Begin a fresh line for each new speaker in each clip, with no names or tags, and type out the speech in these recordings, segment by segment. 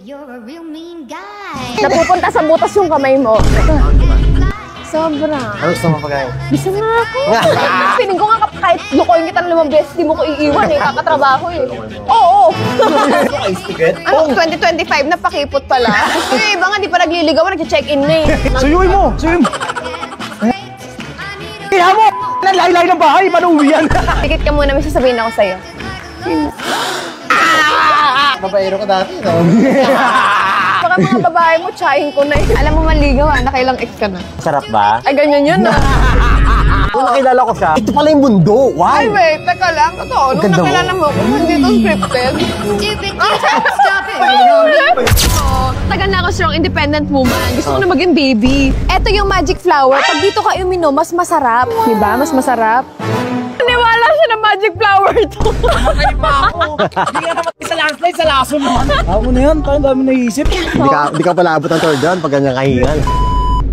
you're a real mean guy.
Napupunta sa butas yung kamay mo. Sobra.
Ano gusto mo pagkain?
Bisa nga ako. Piling ko nga kahit lukoyin kita ng 5 beses, di mo ko iiwan eh. Kakatrabaho eh. Oo. Ano, 2025 na pakipot pala. Yung iba nga di pa nagliligaw, nag-check-in na eh.
Suyuin mo! Suyuin mo! Kaya mo! Nalaylay ng bahay! Paano uwi yan?
Tikit ka muna, may sasabihin ako sa'yo.
Babaero ka dati, no?
Baka mga babae mo, tsahin ko na eh. Alam mo maligaw ah, nakailang ex ka na.
Sarap ba?
Ay, ganyan yun ah.
Nung nakilala ko siya, ito pala yung mundo! Wow!
Ay, wait, teka lang. Totoo, nung
Ganda mo.
nakilala mo ako, hindi ito scripted.
Stupid, stop it.
Tagal na ako strong independent woman. Gusto ko na maging baby. Eto yung magic flower. Pag dito ka uminom, mas masarap. Diba? Mas masarap. Naniwala siya na magic flower to.
Ay pa ako. Hindi ka naman isa landslide sa laso naman. Ako na yan, parang dami naisip.
Hindi ka pala abot ng tour doon pag ganyan kahingal.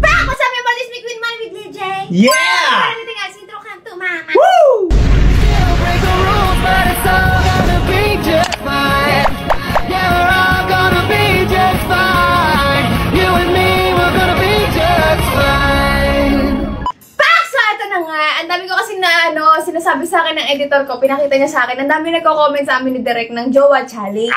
Back! What's up, everybody? It's me, Queen Money with Lil J.
Yeah!
Anything else? Intro ka to, mama.
Woo! Break the rules, but it's all gonna be just fine. Yeah, we're all gonna be just fine. You and me, we're gonna be just fine.
Back! So, ito na nga. Ang dami ko kasi na sinasabi sa akin ng editor ko. Pinakita niya sa akin. Ang dami nagko-comment sa amin ni Direk ng Jowa Challenge.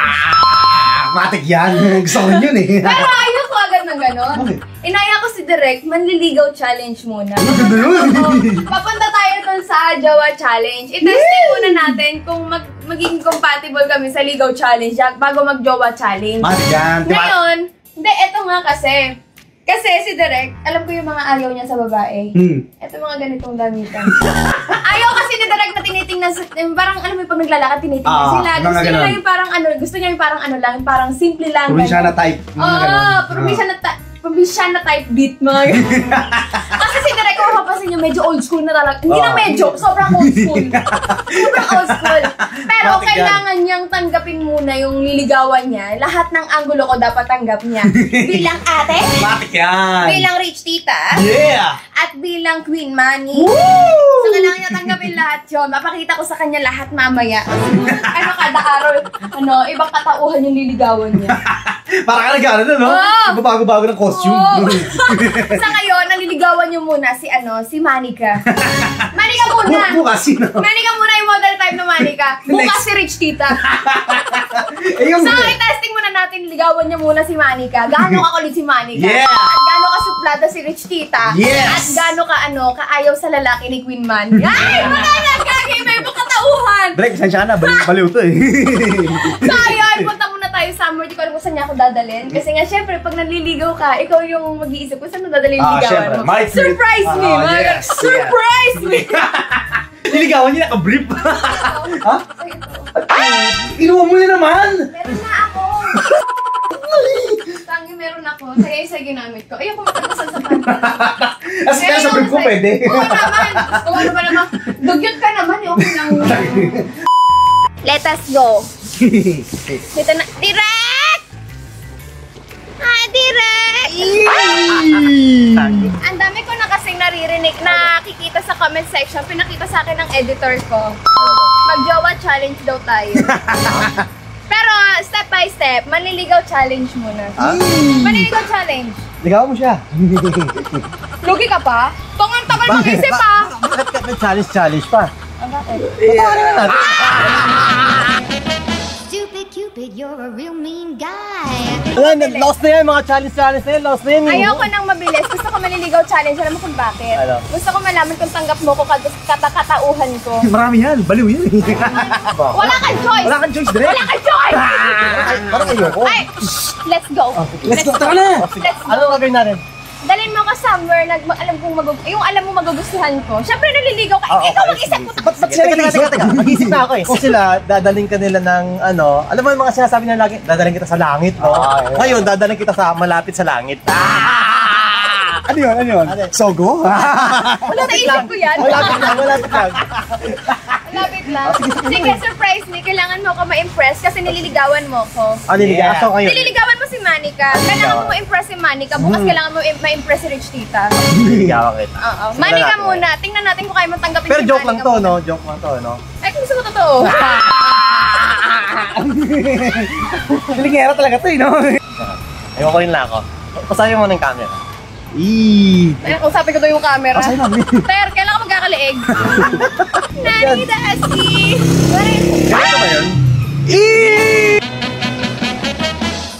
Matik yan! Gusto ko yun eh!
Pero ayoko agad ng gano'n. Inaya ko si Direk, manliligaw challenge muna.
Maganda yun!
Papunta tayo dun sa Jowa Challenge. I-testing muna natin kung magiging compatible kami sa Ligaw Challenge bago mag-Jowa Challenge.
Matik yan!
Ngayon, hindi, eto nga kasi. Kasi si Direk, alam ko yung mga ayaw niya sa babae. Eto mga ganitong damitan. Ayaw kasi ni Direk na tinitingnan, parang alam mo yung pag naglalakad, tinitingnan sila. Gusto niya lang yung parang gusto niya yung parang lang, parang simple lang.
Provinciana type.
Provinciana type beat, mga Kasi si Direk, kung mapapasin niyo, medyo old school na talaga. Hindi na medyo, sobrang old school. Sobrang old school. Pero kailangan niyang tanggapin muna yung liligawan niya. Lahat ng anggulo ko dapat tanggap niya. Bilang ate,
Matik yan!
bilang rich tita,
Yeah!
at bilang Queen Money.
Woo!
So, kailangan niya tanggapin lahat yun. Mapakita ko sa kanya lahat mamaya. Kada araw, ibang katauhan yung liligawan niya.
Para ka nag-ano na, no? Bago-bago ng costume.
Sa ngayon, naliligawan niyo muna si Manika. Manika muna!
Bukas sino?
Manika muna yung model type na Manika. Bukas si Rich Tita. So, i-testing muna natin, ligawan niya muna si Manika. Gaano kakulit si Manika?
Yeah!
At gaano kasuplada si Rich Tita?
Yes!
At gaano kaayaw sa lalaki ni Queen Man? Ay! Wala na! Gagi! May katauhan!
Drake, sensya ka na. Baliw to eh.
So, ayun, punta muna tayo summer. Di ko alam kung saan niya ako dadalhin. Kasi nga, syempre, pag naliligaw ka, ikaw yung mag-iisip kung saan mo dadalhin yung ligawan mo. Surprise me! Surprise me!
Niligawan niya naka-brief. Ha? Inuwa mo na naman!
Meron na ako! Tangi, meron ako. Kaya isa ginamit ko. Ayoko matagasan sa panty.
As kaya sa brief ko pwede.
Oo naman! Gusto ko naman naman. Dugyot ka naman. Okay lang. Let us go. Dito na. Direk! Hi, Direk! Ang dami ko na kasing naririnig, nakikita sa comment section. Pinakita sa akin ng editor ko. Mag-Jowa Challenge daw tayo. Pero step by step, manliligaw challenge muna. Manliligaw challenge.
Ligawan mo siya.
Lugi ka pa? Ang tagal mag-isip pa.
Bakit ka nag-challenge pa?
Bakit?
Stupid Cupid, you're a real mean guy.
Lost na yan, mga challenge na yan. Lost na yan.
Ayoko nang mabilis. Gusto ko manliligaw challenge. Alam mo kung bakit?
Ano?
Gusto ko malaman kung tanggap mo ko katakatauhan ko.
Marami yan. Baliw yan.
Wala kang choice!
Wala kang choice, Direk.
Wala kang choice!
Parang ayoko.
Ay! Let's go!
Let's go. Tara na!
Let's go!
Ano gagawin natin?
Dalhin mo ka somewhere na alam mo magugustuhan ko. Siyempre naliligaw ka. Ikaw mag-isip mo.
Ba't teka. Mag-isip na ako eh. Kung sila, dadaling ka nila ng alam mo yung mga sinasabi na lagi, dadaling kita sa langit, no? Ngayon, dadaling kita sa malapit sa langit. Ano yun? Sogo?
Wala na isip ko yan.
Malapit lang.
Lapit lang. Sige, surprise me. Kailangan mo ako ma-impress kasi nililigawan mo ko.
Nililigawan ko ngayon.
Nililigawan mo si Manika. Kailangan mo ma-impress si Manika. Bukas kailangan mo ma-impress si Rich Tita.
Nililigawan kita.
Oo. Manika muna. Tingnan natin kung kaya mo tanggapin
Pero
si
joke
Manika
lang to,
muna.
no? Joke lang to, no?
Ay, kung gusto mo totoo.
Pilingera talaga to, no? Ayoko rin lang ako. Pasayo mo ng camera.
Ay, usapin ko daw yung camera.
Pasayo namin.
Ter, kailan ka magkakaliig? Nani, Dasi!
Ano ba yun?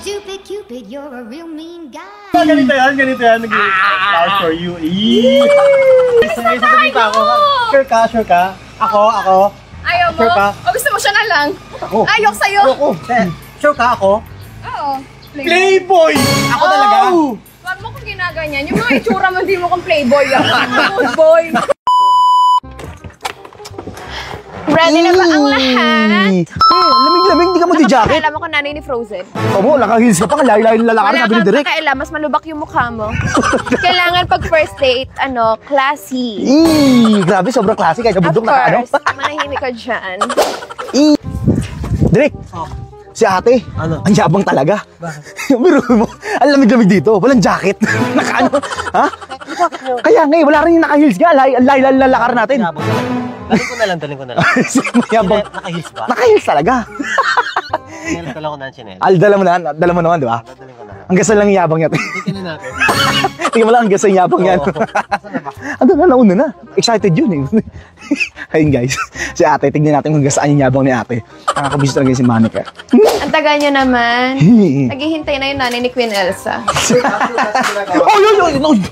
Stupid Cupid, you're a real mean guy.
Ganito yan. Flowers for you. Sasabihin pa ako. Sure ka? Ako.
Ayaw mo?
Sure ka?
O gusto mo siya na lang?
Ako.
Ayok sa'yo.
Ako. Sure ka ako?
Oo.
Playboy! Ako talaga?
Huwag mo kong ginaganyan. Yung mga itsura mo, hindi mo kong playboy. Good boy. Ready na ba ang lahat?
Lamig-lamig, hindi ka mag-jacket.
Alam mo kung nanay ni Frozen.
Opo, naka-heels ka pa, layo-layo lalakad,
Wala
sabi ni
kang
Direk.
pakailan, mas malubak yung mukha mo. Kailangan pag first date, classy.
Grabe, sobrang klase kahit sa
Of
bundok na ano.
course, manahimik ka dyan.
Direk, si ate,
Ano?
ang yabang talaga.
Bakit?
Biro mo, ang lamig-lamig dito, walang jacket. Naka-ano, ha? Kaya nga wala rin yung naka-heels nga, layo-layo lalakad natin.
Yabang talaga. Daling ko na lang.
Yabang.
Naka-heels ba?
Naka-heels talaga.
Chinelas ko lang ko na ang chinelas.
Dala mo naman, di ba?
Daling ko na lang.
Ang gasal lang yung yabang niya.
Tingnan na natin.
Tingnan mo lang, ang gasal yung yabang yan. Ano na, nauna na. Excited yun eh. Ayun guys, si ate, tignan natin kung gasaan yung yabang ni ate. Nakakabis talaga yung si Monica.
Ang tagal niya naman. Naghihintay na yung nanay ni Queen Elsa.
Oh, yun.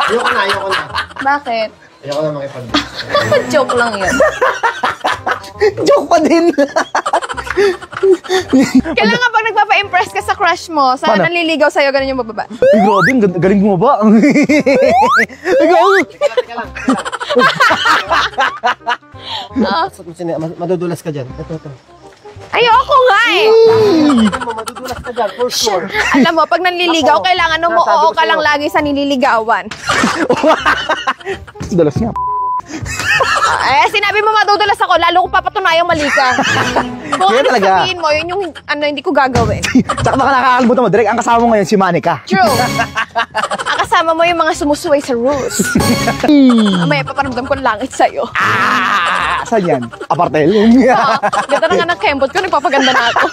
Ayoko na.
Bakit?
Ayoko na makipag.
Joke lang yun.
Joke pa din.
Kailangan pag nagpapa-impress ka sa crush mo, sa
Paano?
nanliligaw sa'yo, ganun yung bababa.
Ay, grabe, ang galing mo ba? Ikaw.
Teka lang. Madudulas ka dyan. Ito.
Ayoko nga eh.
Madudulas ka dyan, for sure.
Alam mo, pag nanliligaw, kailangan umuoo ka lang lagi sa nililigawan.
Dalas nga.
Sinabi mo madudulas ako, lalo kong papatunayang mali ka. Kung
Kaya
ano
talaga.
sabihin mo, yun yung hindi ko gagawin.
Tsaka baka nakakalimutan mo, Direk, ang kasama mo ngayon si Monica.
True. Ang kasama mo yung mga sumusuway sa rules. Mamaya paparamdam ko langit sa'yo.
Saan yan? Apartel?
Ganda na nga ng kembot ko, nagpapaganda na ako.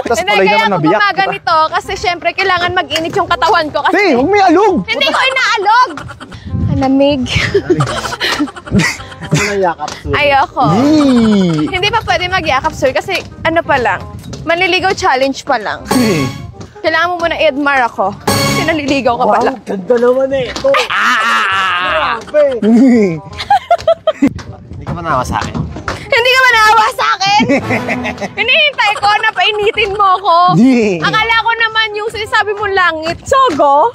Tapos
Hindi,
pala
kaya
naman
ako
nabiyak.
gumaganito kasi syempre kailangan mag-init yung katawan ko kasi
Hey, huwag may alog!
hindi ko inaalog. Lamig.
Ano na yakap, Sue?
Ayoko.
Hey.
Hindi pa pwede magyakap, sir, kasi ano pa lang, manliligaw challenge pa lang. Kailangan mo muna i-admire ako. Kasi naliligaw ka pala.
Wow, ganda naman eh. Ito. Grabe. Hindi ka manawa sa akin.
Hindi ka manawa sa akin! Hinihintay ko na painitin mo ako.
Di.
Akala ko naman yung sinasabi mong langit, sogo.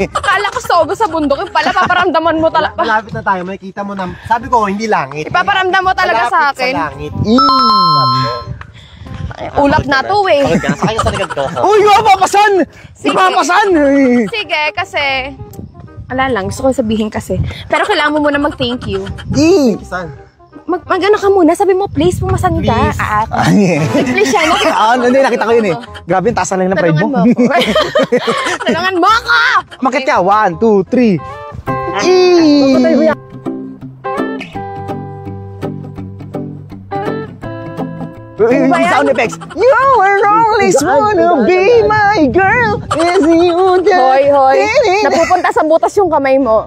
Akala ko sogo sa bundok. Yung pala, paparamdaman mo talaga.
Malapit na tayo, makikita mo na. Sabi ko, hindi langit.
Ipaparamdam mo talaga sa
Malapit
akin.
sa langit.
Ulap na to eh.
Bakit ka? Sakay sa likod ko.
Uy, papasan!
Sige.
Ipapasan!
Sige, kasi... Ala lang, gusto ko sabihin kasi. Pero kailangan mo muna mag-thank you.
Saan?
Mag-ano ka muna, sabi mo, please, pumasan ka.
Please.
Please siya, no?
Hindi, nakita ko yun eh. Grabe, yung taas na lang ng pride
Tulungan
mo.
mo ako. Tulungan mo ako!
Makit ka, 1, 2, 3. Yung sound effects. You were always wanna be my girl. Is you
Hoy, hoy. Napupunta sa butas yung kamay mo.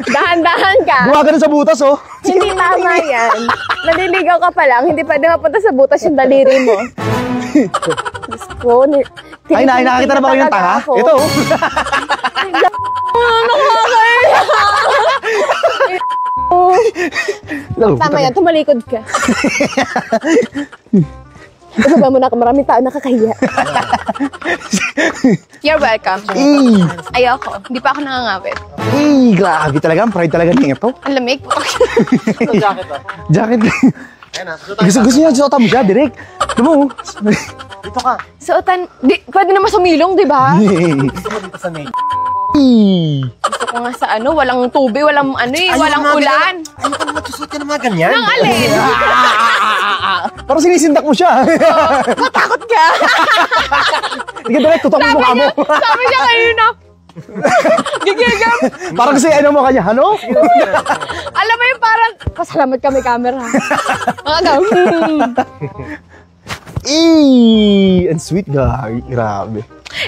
Dahan-dahan ka.
Gumagano sa butas, oh.
Hindi tama yan. Naliligaw ka pa lang, hindi pwede mapunta sa butas yung daliri mo. Diyos ko.
Ay, nakakita na ba kayo ng tanga? Ito, oh.
Tama yan, tumalikod ka. Baba mo na ka, maraming tao nakakahiya. You're welcome. Ayoko, hindi pa ako nangangawit.
Grabe talaga. Ang pride talaga niya ito.
Ang lamig.
Ito, jacket oh.
Jacket.
Ayan na.
Gusto niya, suotan mo siya, Direk. Diba, oh.
Dito ka.
Suotan, pwede naman sumilong, di ba?
Gusto mo dito sa neck.
Gusto ko nga sa walang tubig, walang walang ulan.
Ano ka naman, susot ka na mga ganyan?
Nang alin?
Parang sinisindak mo siya.
Matakot ka.
Sige, Direk, tutok mo mukha mo.
Sabi niya kanina. Gigigam.
Parang kasi ano mo kanya, ano?
Alam mo yung parang Pasalamat kami camera. Ano?
Ang sweet, guy. Grabe.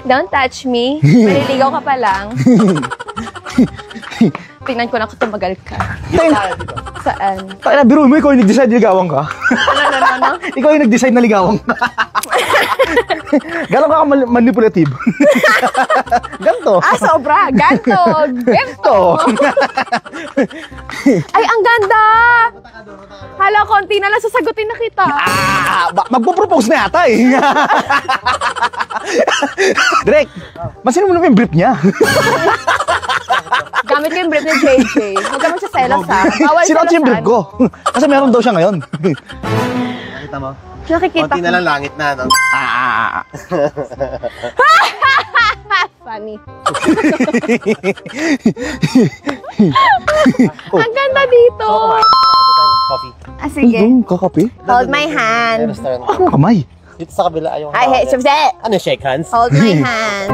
Don't touch me. Maliligaw ka pa lang. Tingnan ko na kung tumagal ka. Saan?
Kaya biro mo, ikaw yung nag-decide na ligawan ka.
Ano?
Ikaw yung nag-decide na ligawan ka. Gano'n ka manipulative? Ganto.
Sobra. Ganto. Ay, ang ganda! Hala, konti na lang sasagutin na kita.
Magpo-propose na yata eh. Direk, masino mo naman yung brief niya?
Gamit ko yung brief ni JJ. Huwag ka magsaselos ha. Bawal
Sino yung brief ko? Kasi meron daw siya ngayon.
Nakita mo?
Nakikita
Konti na lang langit na, no?
Funny. Ang ganda dito.
Coffee.
Sige.
Kakape?
Hold my hand.
Restaurant.
Ang kamay.
Dito sa kabila, ayaw
Ay, hey, subse.
Ano, shake hands?
Hold my hand.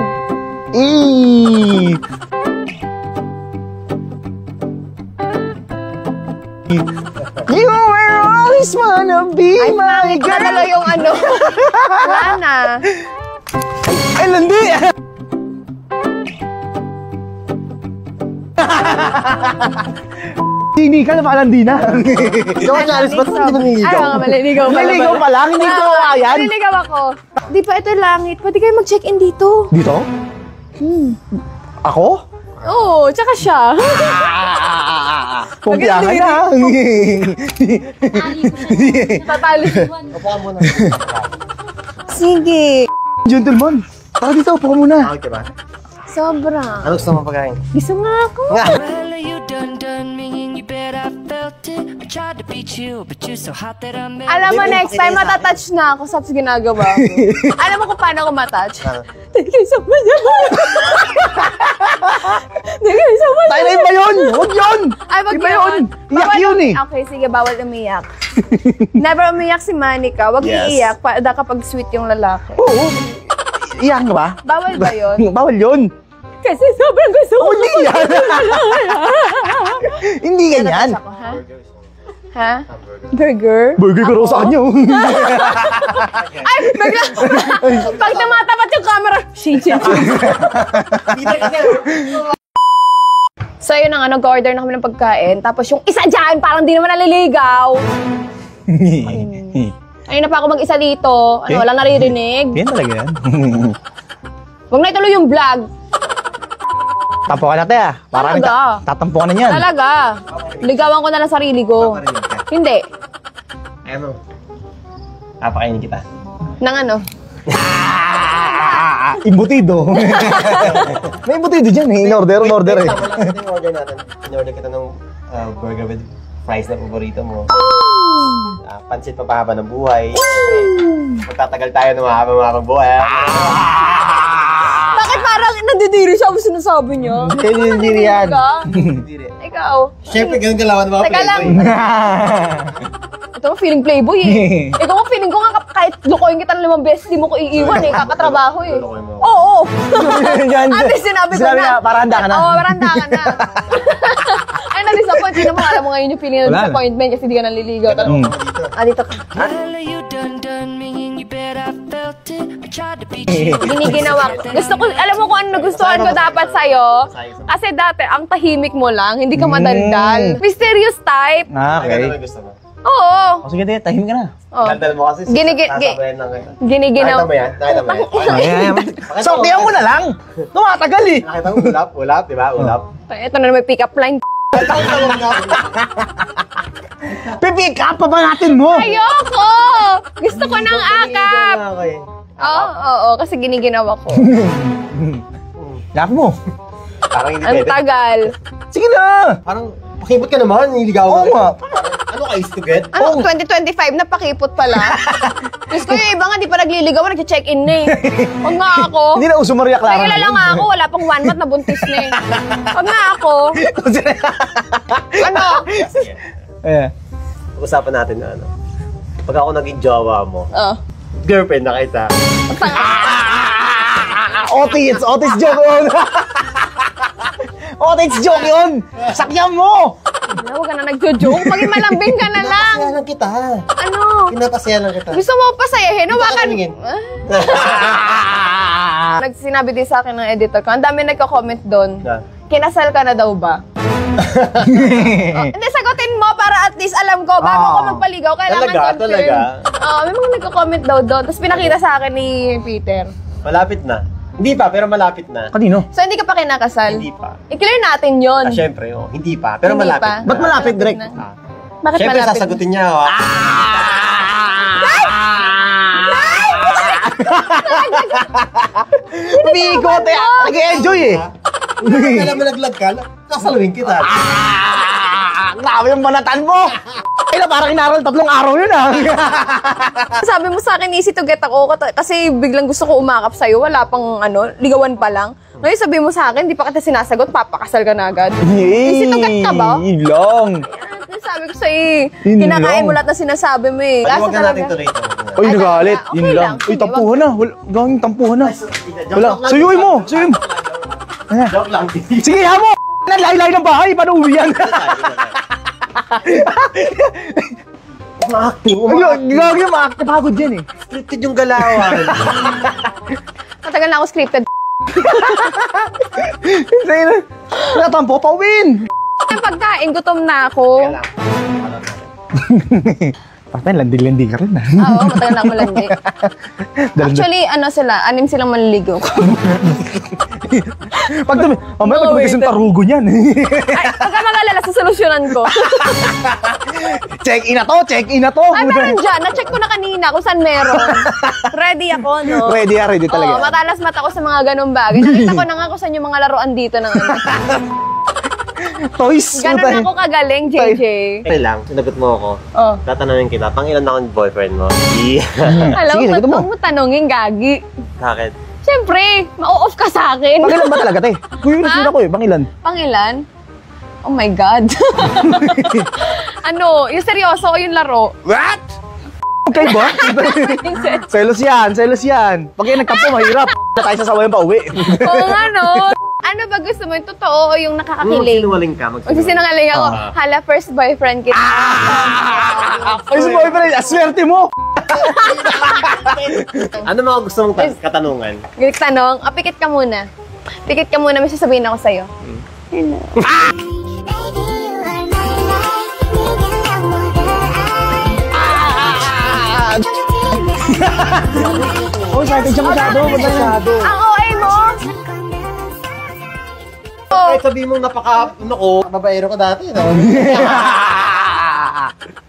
You were always wanna be
Ay,
my girl.
nadalo yung ano. Wala na.
Ay, landi! Hindi ka na malandi na.
Ikaw ang challenge, ba't hindi naniligaw?
Ay, mga maliligaw pala.
Naligaw pa lang, hindi ko ayan.
Maliligaw ako. Di pa ito langit. Pwede kayo mag-check-in dito.
Dito? Ako?
Oo, tsaka siya.
Kumpiyahan na.
Tatalo.
Upuan mo na.
Sige.
Gentleman, tara dito, upo ka muna.
Okay ba?
Sobra.
Ano gusto mo pagkain?
Gusto nga ako.
Well, you done me and you bet I felt it. I tried to beat you, but you're so hot that I made
Alam mo, next time matatouch na ako sa ginagawa ko. Alam mo kung paano ako matouch? Thank you so much. Thank you so much.
Tayo na iba yun! Huwag yun!
Ay, wag
Iba
yun.
yun! Iyak
Bawal-
yun eh!
Okay, sige, bawal umiyak. Never umiyak si Manika. Wag
Yes.
iiyak kapag sweet yung lalaki.
Oo! Iyak ka ba?
Bawal ba yun?
Bawal yun!
Kasi sobrang gusto ko.
Hindi yan! Hindi ganyan!
Natouch ako, ha? Ha? Burger?
Burger ko raw sa kanya.
Ay, bigla! Pag tumatapat yung camera, shit. So yun ang nag-order na kami ng pagkain. Tapos yung isa dyan, parang di naman naliligaw. Ayun na pa ako mag-isa dito. Ano, walang naririnig.
Yan talaga yan.
Huwag na ituloy yung vlog.
Tampo ka natin ah. Parang
Talaga?
tatampo ka na yan.
Talaga. Ligawan ko na lang sarili ko. Hindi.
Ano? Papakainin kita.
Nang ano?
Imbutido. May imbutido dyan eh. In-order eh.
Wala kasi yung order natin. In-order kita ng burger with fries na paborito mo. Pansit papahaba ng buhay. Magtatagal tayo ng mahaba buhay.
Bakit parang nandidiri siya? Ano sinasabi niya?
Hindi yan.
Ikaw.
Siyempre, ganun galawan ng mga
Teka lang. Ito mo feeling playboy eh. Ito mo feeling ko nga kahit lukoyin kita ng 5 beses, di mo ko iiwan eh. Kakatrabaho eh.
Lukoyin mo.
Oo.
Yan.
Ate, sinabi ko na.
Para handa ka na.
Oo, para handa ka na. Ay, na-disappoint. Sino mo alam mo ngayon yung feeling ng
Wala na.
disappointment kasi di ka naliligaw. Dito ka.
Well, you done me and you bet I felt it. I tried to beat you.
Giniginawa ko. Gusto ko, alam mo kung ano nagustuhan ko dapat sa'yo? Kasi dati, ang tahimik mo lang, hindi ka madaldal. Mysterious type.
Ah,
Ano
okay.
gusto mo?
Oo.
O sige, tahimik ka na.
Oh.
Daldal mo kasi. Sasabayan lang kita.
Giniginaw.
Nakita mo yan? Nakita mo yan?
Sortihan mo na lang. Tumatagal eh.
Nakita mo ulap, di ba? Ulap.
Ito na may pick-up line.
Pipick up pa ba natin mo?
Ayoko! Gusto ko ng akap. Oo, kasi giniginawa ko.
Lap mo.
Parang hindi
Ang
pwede.
tagal.
Sige na.
Parang pakibot ka naman, niligaw
Oo nga.
Ano ka, is to get?
Ano, 2025 na pakipot pala. Gusto ko yung iba nga, di pa nagliligaw, nag-check-in na eh. Huwag nga ako.
Hindi na uso Maria Clara.
Nagkilala nga ako, wala pang 1 month na buntis na eh. Huwag nga ako. Ano?
Eh.
Usapan natin na ano. Pag ako naging jowa mo,
Oh.
girlfriend na kita.
Otis joke yun. Otis joke yun. Sakyan mo.
Huwag ka na nagjo-joke. Maging malambing ka na lang.
Pinapasaya lang kita.
Ano?
Pinapasaya lang kita.
Gusto mo pasayahin? Hawakan.
tingin.
Nagsinabi din sa akin ng editor ko. Ang dami nagko-comment doon. Kinasal ka na daw ba? Hindi, sagutin mo para at least alam ko. Bago ko magpaligaw, kailangan confirm.
Talaga?
May mga nagko-comment daw doon. Tapos pinakita sa akin ni Peter.
Malapit na. Hindi pa, pero malapit na.
Kanino?
So, hindi ka pa kinakasal?
Hindi pa.
I-clear natin yun.
Syempre, hindi pa. Pero
Hindi
malapit
pa.
na.
Ba't malapit, Direk?
Bakit
Syempre,
malapit?
sasagutin niya.
Umiikot eh. Nag-enjoy eh.
Alam mo naglag ka, sasaluhin kita.
Grabe yung banatan mo. Kaya parang inaral 3 araw yun ah.
Sabi mo sa akin, easy to get ako kasi biglang gusto ko umakap sa'yo. Wala pang ligawan pa lang. Ngayon sabi mo sa akin, di pa kita sinasagot, papakasal ka na agad. Easy to get ka ba?
Ilong.
Sabi ko sa'yo kinakain mo lahat na sinasabi mo eh.
Huwag na natin tuloy ito.
Uy, nagalit.
Okay
Yun lang.
lang.
Uy, tampuhan na. Gawing tampuhan na. Wala. Suyuin mo. Suyuin mo.
Joke lang.
Sige, hamo. Laylay ng bahay. Paano uwi yan?
Umaacting.
Gawin yung maakta. Pagod yan eh.
Scripted yung galawan.
Matagal na ako scripted.
Sige na. Natampo pa win.
Ang pagkain, gutom na ako.
Patay, landi-landi ka rin ah.
Oo, matagal na ako landi. Actually, sila, 6 silang manliligaw ko.
Pag tumigas yung tarugo niyan.
Ay, huwag ka mag-alala, sasolusyonan ko.
Check in na to, check in na to.
Ay, meron dyan. Na-check ko na kanina kung saan meron. Ready ako, no?
Ready talaga.
Oo, matalas mata ko sa mga ganong bagay. Nakita ko na nga kung saan yung mga laruan dito ng
Toys.
Ganon ako kagaling, JJ.
Okay lang, sinagot mo ako.
Oh.
Tatanungin kita, pangilan na akong boyfriend mo?
Alam
Sige,
mo,
sagot mo.
huwag mo tanongin, gagi.
Bakit?
Siyempre, ma-off ka sa akin.
Pangilan ba talaga, te? Kuya,
Ha?
ko eh. Pangilan.
Pangilan? Oh my God. Yung seryoso o yung laro?
What? Okay ba? Selos yan. Pag kayo nagkampo, mahirap. Tayo sasawayan pa uwi.
Oo nga, no? Ano ba gusto mo? Yung totoo o yung nakakakilig?
Sinungaling ka.
Magsisinungaling ako. Hala, first boyfriend kita.
First boyfriend, aswerte mo.
Ano mga gusto mong katanungan?
Tanong, pikit ka muna. Pikit ka muna, may sasabihin ako sa'yo. Hello.
Oh, excited siya masyado.
Ang OA mo?
Kahit sabihin mong
Babaero ka dati, no?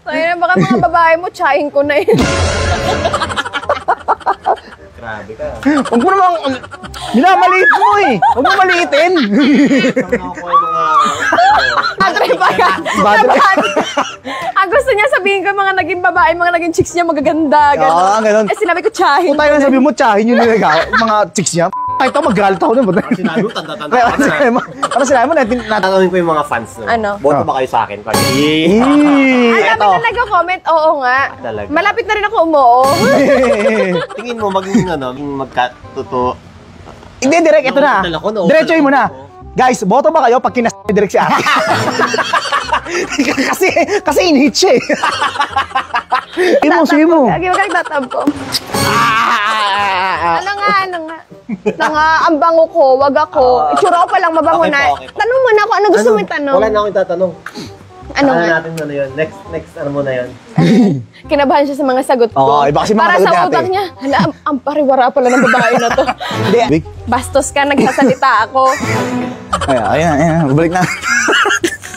Ayun, baka mga babae mo, tsahin ko na yun.
Grabe ka.
Huwag mo namang, minamaliit mo eh. Huwag mo maliitin.
Ano ko yung mga...
Andre pa yan. Ang gusto niya sabihin ko, mga naging babae, mga naging chicks niya, magaganda.
Ganun.
Eh, sinabi ko, tsahin.
Kung tayo na sabi mo, tsahin yung nilagaw, mga chicks niya. Kahit ako, mag-galit ako nun.
Sinabi mo, tanda-tanda ka na.
Ano sinabi mo?
Tatanungin ko yung mga fans no?
Ano?
Boto ba kayo sa akin? Pag
Ang dami na nag-comment, oo nga.
Talaga?
Malapit na rin ako umuo.
Tingin mo, maging magkatuto.
Hindi, direct, ito na. Diretsoy mo na. Guys, boto ba kayo pag kinas direct si ate? kasi in-hit siya eh. Sige mo.
Lagi mo tatab ko. Ano nga? Ang bango ko, wag ako. Itsura ko palang mabango
Okay
na.
po, okay po.
Tanong mo na ako, ano gusto mo itanong?
Wala na akong tatanong.
Ano nga?
natin ano yun? Next ano mo na yun?
Kinabahan siya sa mga sagot ko.
Oo, iba kasi mga
para
sagot
sa
natin.
utak niya, hala, ang pariwara pala ng babae na to.
Hindi.
Bastos ka, nagsasalita ako.
Ayan. Balik na.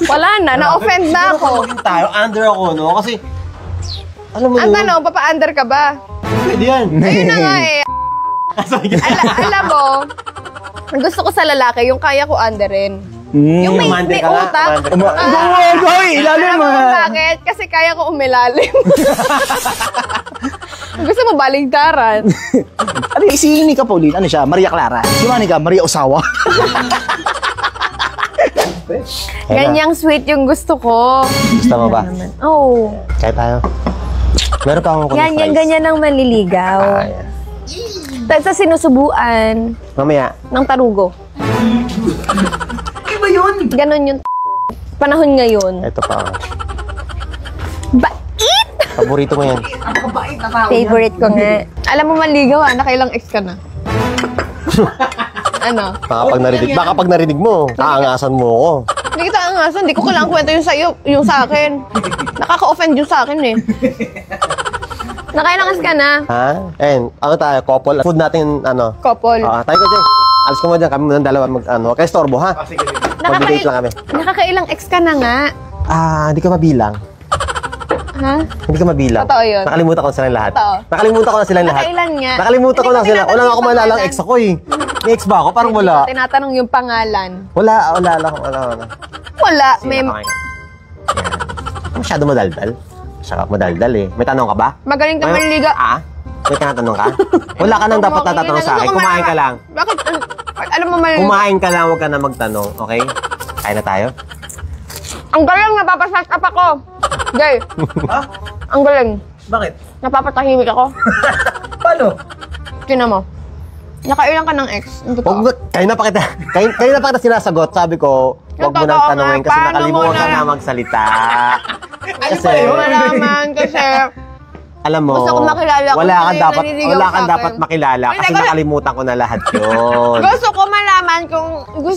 Wala na, na-offend na ako.
Maging tayo, under ako, no? Kasi, alam mo
Ang
yun?
tanong, papa-under ka ba?
Pwede yan.
Ayun na nga eh. Alam mo, ang gusto ko sa lalaki, yung kaya ko underin. Yung may
Commander ka nga,
utak.
commander.
Ilalim
Alam
mo.
mo bakit? Kasi kaya ko umilalim. Gusto mo baligtaran.
Ano si Nika Pauline? Ano siya? Maria Clara. Si Monica, Maria Osawa.
Ganyang sweet yung gusto ko.
Gusto mo ba?
Oh.
Kaya tayo. Meron ka akong
Ganyan ang manliligaw. Tapos sa sinusubuan
Mamaya.
ng tarugo.
Iba yun.
Ganon yung panahon ngayon.
Ito pa.
Bait!
Paborito mo yan.
Favorite ko nga. Alam mo maligaw nakailang ex ka na? Ano?
Baka pag narinig mo, aangasan mo ako.
Hindi kita angasan, hindi ko kailangan kwento yung sa'yo, yung sa akin. Nakaka-offend yung sa akin eh. Nakailang ex ka na?
Ha? And, ano tayo, couple? Food natin, ano?
Couple.
Tayo ko dyan. Alis ko mo dyan, kami muna dalawa kaya storbo, ha? Mag-date lang kami.
Nakakailang ex ka na nga.
Hindi ka mabilang.
Ha?
Hindi ka mabilang.
Totoo yun.
Nakalimutan ko na silang lahat.
Totoo.
Nakalimutan ko na silang lahat.
Nakailan nga?
Nakalimutan ko
Hindi
na
ko
sila. Wala
tinatanong
nga ako
yung
malalang
pangalan.
ex ako eh. May ex ba ako? Parang wala.
Tinatanong yung pangalan.
Wala.
Wala. May
Masyado madaldal. Saka madaldal eh. May tanong ka ba?
magaling ka manligaw.
May tinatanong ka? Wala ka nang dapat natatanong sa akin. Kumain ka lang.
Bakit? Alam mo mali.
Kumain ka lang, huwag ka na magtanong. Okay? Kain na tayo?
Ang galing, napapasat up ako. Gay.
Ha?
Ang galing.
Bakit?
Napapatahimik ako.
Paano?
Tingnan mo. Nakailang ka ng ex. Ang totoo.
Kayo na pa kita sinasagot. Sabi ko, huwag mo nang tanongin kasi nakalimutan ka na magsalita. Kasi,
Malaman kasi
alam mo,
gusto ko makilala kung
wala
sino
kang
yung
dapat,
naniligaw
wala
sa
kang
akin.
dapat makilala
Ay,
kasi
teka.
nakalimutan ko na lahat yun.
gusto ko malaman kung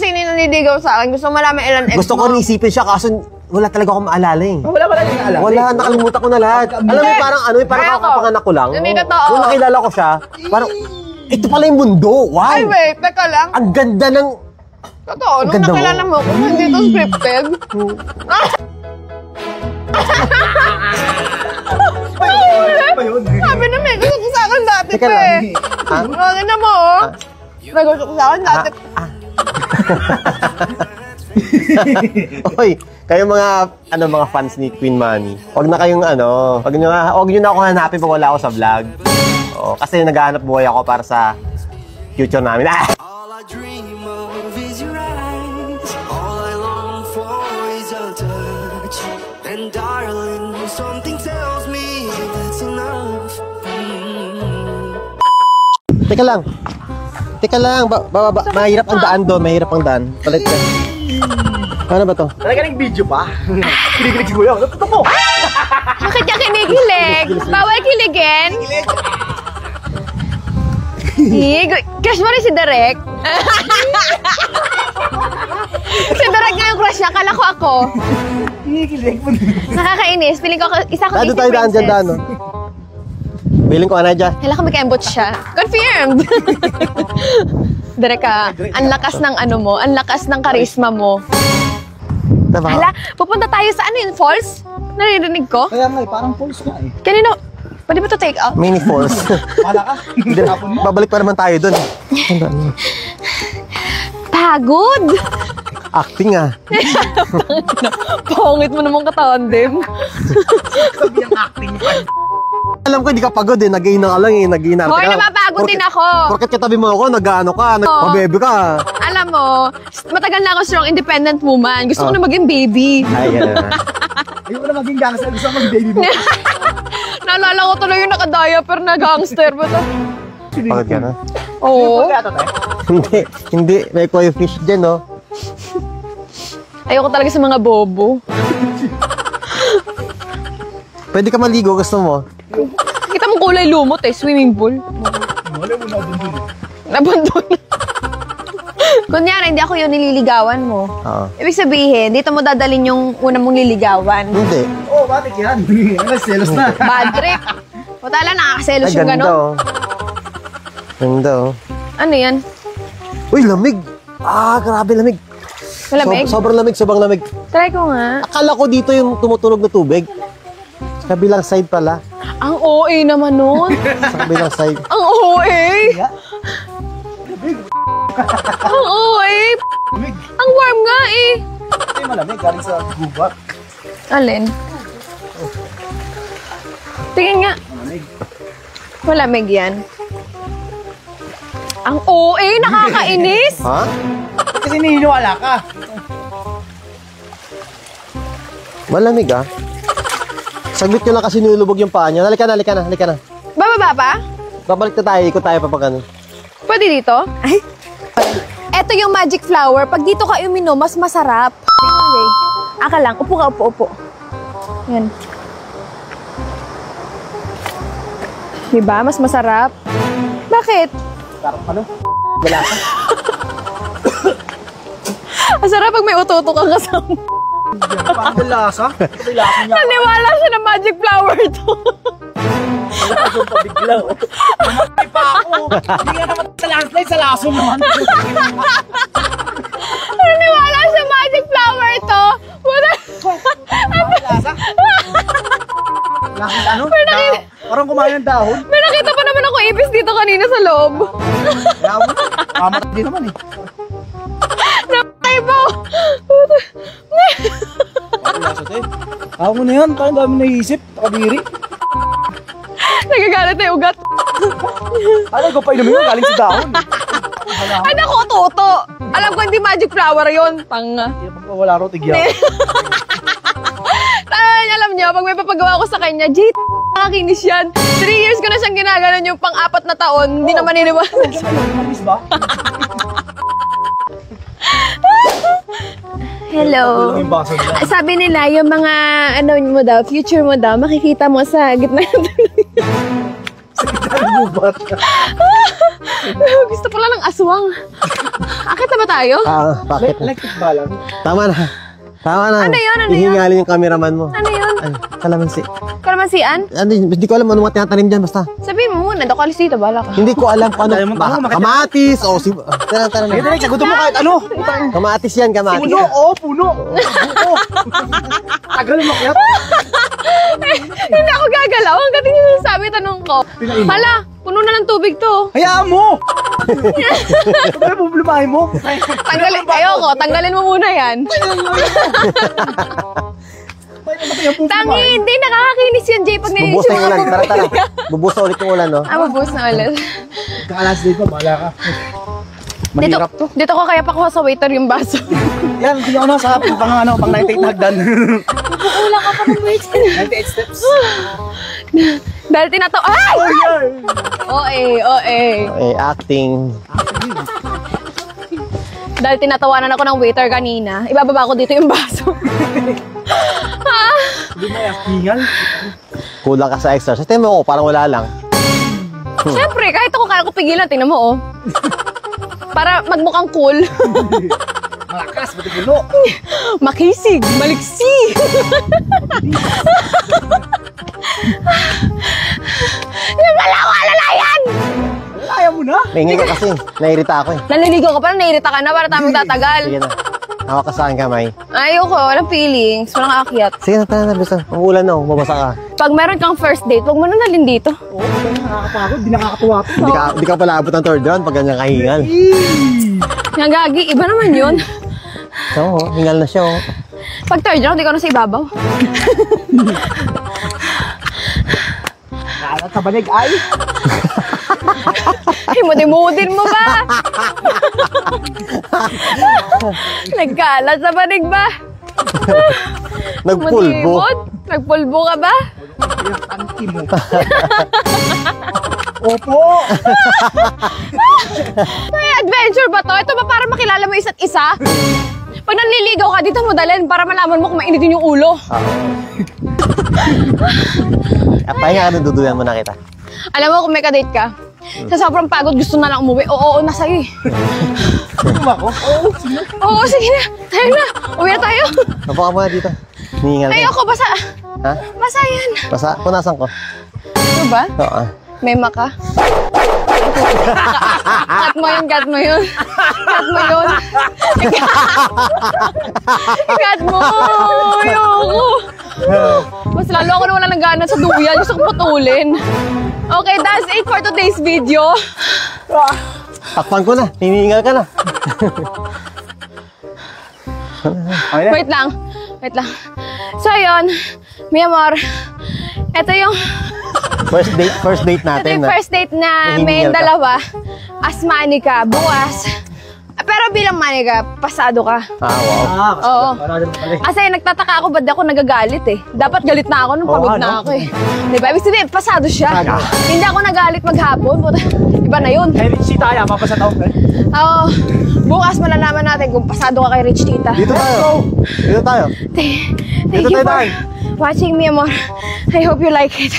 sino yung naniligaw sa akin. Gusto ko malaman ilan ex
Gusto ko rin isipin siya kaso wala talaga akong maalala eh.
Wala yung alam.
Wala, nakalimutan ko na lahat. Alam mo, parang parang
Ayoko.
kakapanganak ko lang.
Hindi totoo.
Nung nakilala ko siya, parang, ito pala yung mundo. Wow!
Ay, wait. Teka lang.
Ang ganda ng...
Totoo. Nung
ganda mo.
nakilala mo, kung hindi to scripted.
Ba yun?
Sabi na may gusto ko sa akin dati
Teka
pa
lang.
eh.
Ha?
Ano na mo, oh. May gusto ko sa akin dati.
Oy, kayo mga fans ni Queen Manny. Wag na kayong wag niyo na ako hanapin pag wala ako sa vlog. Kasi naghahanap buhay ako para sa future namin.
All I dream of is your eyes. All I long for is your touch. And darling, something tells me that's enough.
Teka lang, mahirap ang daan doon, mahirap ang daan. Palit ka. Ano ba to?
Talaga nag-video pa? Kinikilig si Kuya. Ito mo!
Bakit ka kinikilig? Bawal kiligin? Crush mo rin si Derek? Si Derek nga yung crush niya, kala ko ako.
Kinikilig mo.
Nakakainis. Feeling ko isa ko
Dado tayo daan dyan, daan, no? Feeling ko, Anadja.
Hala ko may kaembot siya. Confirmed! Derek ang lakas ng mo, ang lakas ng karisma mo.
Diba?
Hala, pupunta tayo sa yun, falls? Naririnig ko?
Kaya nga parang false nga eh.
Kanino? Pwede ba to take out?
Mini falls.
Wala ka?
Babalik pa naman tayo doon.
Pagod!
Acting ah.
Pangit mo naman katandem.
Sabi ang acting pa.
Alam ko, hindi ka pagod eh. Nag-iina ka lang eh. Nag-iina
Hoy, napapagod din ako.
Porket katabi mo ako, nag-ano ka, nagpabebe ka.
Alam mo, matagal na ako strong independent woman. Gusto ko na maging baby.
Ay, yan na.
Ayoko na maging gangster. Gusto ko mag-baby mo.
Naalala ko tuloy yung naka-diaper na gangster. Ba't
Pagod ka na?
Oo.
Hindi. May koi fish dyan, no?
Ayoko talaga sa mga bobo.
Pwede ka maligo, gusto mo?
Kita mo kulay lumot eh, swimming pool.
Wala mo na abundun.
Nabundon. Kunyari, hindi ako yung nililigawan mo.
Oo.
Ibig sabihin, dito mo dadalin yung una mong liligawan.
Hindi.
Oo, bakit yan? Selos na.
Bad trip. O tala, nakakaselos
Ay,
yung
ganda,
gano'n.
oh. Ganda, oh.
Ano yan?
Uy, lamig! Grabe lamig.
Malamig?
Sobrang lamig, sobrang lamig.
Try ko nga.
Akala ko dito yung tumutunog na tubig. Sa kabilang side pala.
Ang OA naman nun.
Sa kabilang side.
Ang OA! Ang OA!
Lamig.
Ang warm nga eh.
Ay, malamig. Galing sa gubat.
Alin? Tingin nga.
Malamig.
Malamig yan. Ang OA! Nakakainis!
Ha?
Kasi niniwala ka.
Malamig ah. Saglit nyo lang kasi nilulubog yung paa nyo. Halika na, halika na, halika na.
Bababa pa?
Babalik na tayo, ikot tayo pa pag ano.
Pwede dito? Ay! Eto yung magic flower. Pag dito ka uminom, mas masarap. Anyway. Aka lang. Upo ka, upo. Yan. Diba? Mas masarap. Bakit?
Sarap ano? Wala ka.
Ang sarap pag may uto-uto kang kasama.
Parang may lasa. May lasa niya.
Naniwala siya na magic flower to.
Lason pa bigla. Mamatay pa ako. Hindi nga naman sa landslide, sa lason naman.
Naniwala siya magic flower to.
Lasa? Lasa ano? Parang kumain ng dahon.
May nakita pa naman ako ipis dito kanina sa loob.
Kaya mo, mamatay din naman eh.
Namatay po.
Lasa tayo. Ako mo na yan, parang dami naisip. Nakabiri.
Nagagalit na yung ugat.
Ano, ikaw pa inumin mo, galing sa dahon.
Ay, naku, toto. Alam ko hindi magic flower yon. Tanga.
Wala ro, tigyan.
Alam niyo, pag may papagawa ko sa kanya, Jay, nakakinis yan. 3 years ko na siyang ginaganon yung pang-4 na taon. Hindi naman niniwala.
Mamis ba?
Hello.
Yung baso nila.
Sabi nila, yung mga, ano mo daw, future mo daw, makikita mo sa gitna ng tuloy. Gusto pala ng aswang. Akit na ba tayo?
Bakit?
Electric ba lang?
Tama na. Tama na.
Ano yun? Ano yun?
Ihingalin yung cameraman mo.
Ano yun?
Ay, kalamansi.
Kalamansian?
Hindi ko alam ano mga tinatanim dyan, basta.
Sabihin mo muna, dokalis dito, bahala ka.
Hindi ko alam kung ano.
Ayaw mo,
Baka
makita-
kamatis o si... Tara
Sige,
na.
direk, sagutin mo kahit ano.
Kamatis yan, kamatis.
Puno, puno. Buko. Tagal makyat.
Hindi ako gagalaw. Hanggang hindi nyo sabi, tanong ko.
Pinain mo?
Hala, puno na ng tubig to.
Hayaan mo! Ano problemahin mo?
Tanggalin, ayoko, tanggalin mo muna yan. Tangi, hindi, nakakakinis yan, Jay, pag
Bubuhos na yung ulan. Tara. Bubuhos na ulit yung ulan, no?
Mabuhos na ulit.
Kakalas din pa, bahala ka. Mahirap to.
Dito ko kaya pakuha sa waiter yung baso.
Yan, hindi ako na sa pang 98 na hagdan.
Wala ka pa ng waiter.
98 steps.
Dahil tinatawa, ay! OA.
Acting.
Dahil tinatawanan ako ng waiter kanina, ibababa ko dito yung baso.
Hindi mo yung hingal.
Kulang ka sa exercise. Tingnan mo ako, parang wala lang.
Siyempre, kahit ako kaya ko pigilan, tingnan mo, oh. Para magmukhang cool.
Malakas, pati puno.
Makisig, maliksi. Nagala ko, alalayan!
Ayaw mo na.
Naingin ka kasi. Nairita ako eh.
Naliligo ka pa na, nairita ka na para tayo magtatagal.
Sige na. Hawak ka sa akin kamay.
Ayoko, walang feelings, walang aakyat.
Sige na, tara na. Basta. Ang ulan na, mabasa ka.
Pag meron kang first date, huwag mo na nalin dito.
Oo, nakakapagod. Di nakakatuwa to.
Hindi ka pala abot ng third round pag ganyan kahingal.
Nagagi, iba naman yun.
Oo, hingal na siya, oh.
Pag third round, di ka na sa ibabaw.
Nakalat sa banig ay.
Himudin mo ba? Nagkalat sa banig ba?
Nagpulbo.
Mudimod? Nagpulbo ka ba?
Yung tanki mo. Opo.
May adventure ba to? Ito ba para makilala mo isa't isa? Pag nanliligaw ka, dito mo dalhin para malaman mo kung mainitin yung ulo.
Pahinga ka, duduyan mo na kita.
Alam mo kung may kadate ka, sa sobrang pagod gusto na lang umuwi. Oo, nasa iyo eh.
Ako?
Oo, sige na. Tayo na. Uwi na tayo.
Napo ka muna dito. Hihingal ka.
Ayoko, basa.
Ha?
Basa yan.
Basta, punasan ko.
Ano ba?
Oo.
May maka. Cut mo yun, cut mo yun. Cut mo yun. Cut mo. Ayoko. Mas lalo ako na wala nang gana sa duyan. Gusto ko putulin. Okay, that's it for today's video.
Takpan ko na. Hinihingal ka na.
Wait lang. Wait lang. So, yun. Mi amor. Ito yung
First date
ito
natin.
yung first date na
Nahihingal
may
ka.
dalawa. As manika. Bukas. Pero bilang manika, pasado ka.
Wow.
Oo.
Para naman pala.
Kasi nagtataka ako ba't ako nagagalit eh. Dapat galit na ako nung
Oo,
pagod
ano?
na ako eh. Diba? Ibig sabihin, pasado siya. Hindi ako nagalit maghapon. Iba na yun.
Kaya si Taya, papasa tao.
Oo. Bukas malalaman natin kung pasado ka kay Rich Tita.
Dito tayo. Dito tayo.
Thank
Dito
you
tayo,
for
Dan.
watching me, amor. I hope you like it.